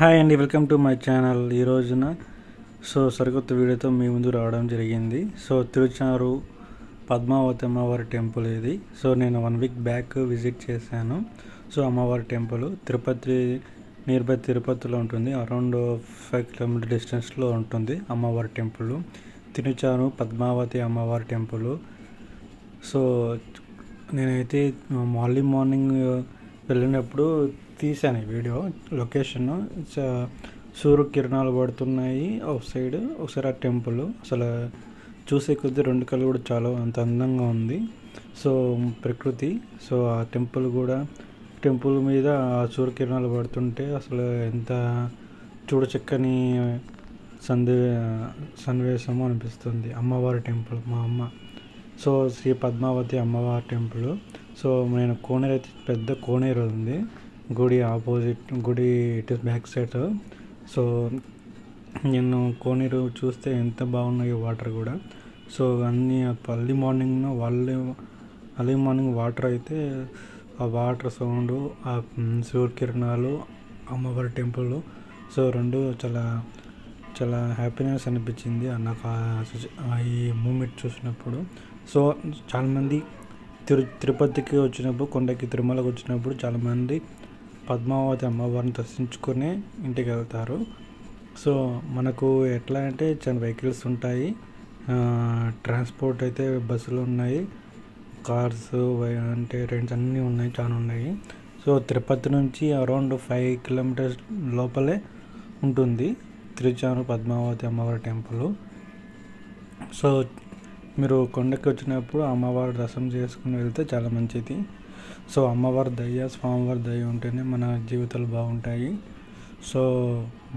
Hi అండి, welcome to my channel. ఈ రోజున సరికొత్త వీడియోతో మీ ముందు రావడం జరిగింది. తిరుచానూరు పద్మావతి అమ్మవారి టెంపుల్ ఇది. నేను 1 వీక్ బ్యాక్ విజిట్ చేశాను. అమ్మవారి టెంపుల్ తిరుపతి, నియర్ బై తిరుపతిలో ఉంటుంది. అరౌండ్ 5 కిలోమీటర్ డిస్టెన్స్లో ఉంటుంది అమ్మవారి టెంపుల్. తిరుచానూరు పద్మావతి అమ్మవారి టెంపుల్. నేనైతే మార్నింగ్ వెళ్ళినప్పుడు తీసాను ఈ వీడియో. లొకేషన్ సూర్యకిరణాలు పడుతున్నాయి ఒక సైడ్, ఒకసారి ఆ టెంపుల్ అసలు చూసే కొద్దీ 2 కళ్ళు కూడా చాలా అంత అందంగా ఉంది. ప్రకృతి. ఆ టెంపుల్ మీద సూర్యకిరణాలు పడుతుంటే అసలు ఎంత చూడచక్కని సన్నివేశము అనిపిస్తుంది. అమ్మవారి టెంపుల్ మా అమ్మ. శ్రీ పద్మావతి అమ్మవారి టెంపుల్. నేను కోనేరు అయితే పెద్ద కోనేరు ఉంది గుడి ఆపోజిట్, గుడి ఇటు బ్యాక్ సైడ్. నేను కోనేరు చూస్తే ఎంత బాగున్నాయి వాటర్ కూడా. అన్నీ అర్లీ మార్నింగ్ వాటర్ అయితే ఆ వాటర్ సౌండ్, ఆ సూర్యకిరణాలు, అమ్మవారి టెంపుల్, రెండు చాలా చాలా హ్యాపీనెస్ అనిపించింది నాకు ఈ మూమెంట్ చూసినప్పుడు. చాలామంది తిరుపతికి వచ్చినప్పుడు, కొండకి తిరుమలకి వచ్చినప్పుడు చాలామంది పద్మావతి అమ్మవారిని దర్శించుకొని ఇంటికి వెళ్తారు. మనకు ఎట్లా అంటే చాలా వెహికల్స్ ఉంటాయి, ట్రాన్స్పోర్ట్ అయితే బస్సులు ఉన్నాయి, కార్స్ అంటే ట్రైన్స్ అన్నీ ఉన్నాయి, చాలా ఉన్నాయి. తిరుపతి నుంచి అరౌండ్ 5 కిలోమీటర్స్ లోపలే ఉంటుంది తిరుచానూరు పద్మావతి అమ్మవారి టెంపుల్. మీరు కొండకి వచ్చినప్పుడు అమ్మవారి దర్శనం చేసుకుని వెళ్తే చాలా మంచిది. అమ్మవారి దయ, స్వామివారి దయ ఉంటేనే మన జీవితాలు బాగుంటాయి.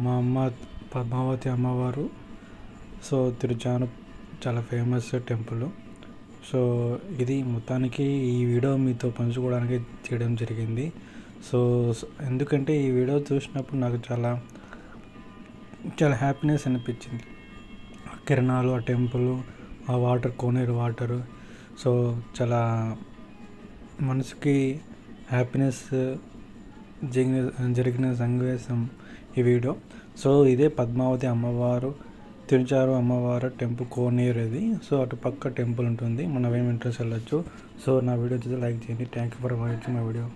మా అమ్మ పద్మావతి అమ్మవారు తిరుచానూరు చాలా ఫేమస్ టెంపుల్. ఇది మొత్తానికి ఈ వీడియో మీతో పంచుకోవడానికి చేయడం జరిగింది. ఎందుకంటే ఈ వీడియో చూసినప్పుడు నాకు చాలా చాలా హ్యాపీనెస్ అనిపించింది. ఆ కిరణాలు, ఆ టెంపుల్, ఆ వాటర్, కోనేరు వాటరు, చాలా మనసుకి హ్యాపీనెస్ జరిగిన సన్నివేశం ఈ వీడియో. ఇదే పద్మావతి అమ్మవారు, తిరుచానూరు అమ్మవారు టెంపుల్, కోనేరు ఇది. అటు పక్క టెంపుల్ ఉంటుంది, మనం ఏమి ఇంట్రెస్ట్ వెళ్ళొచ్చు. నా వీడియో చూసి లైక్ చేయండి. Thank you for watching my video.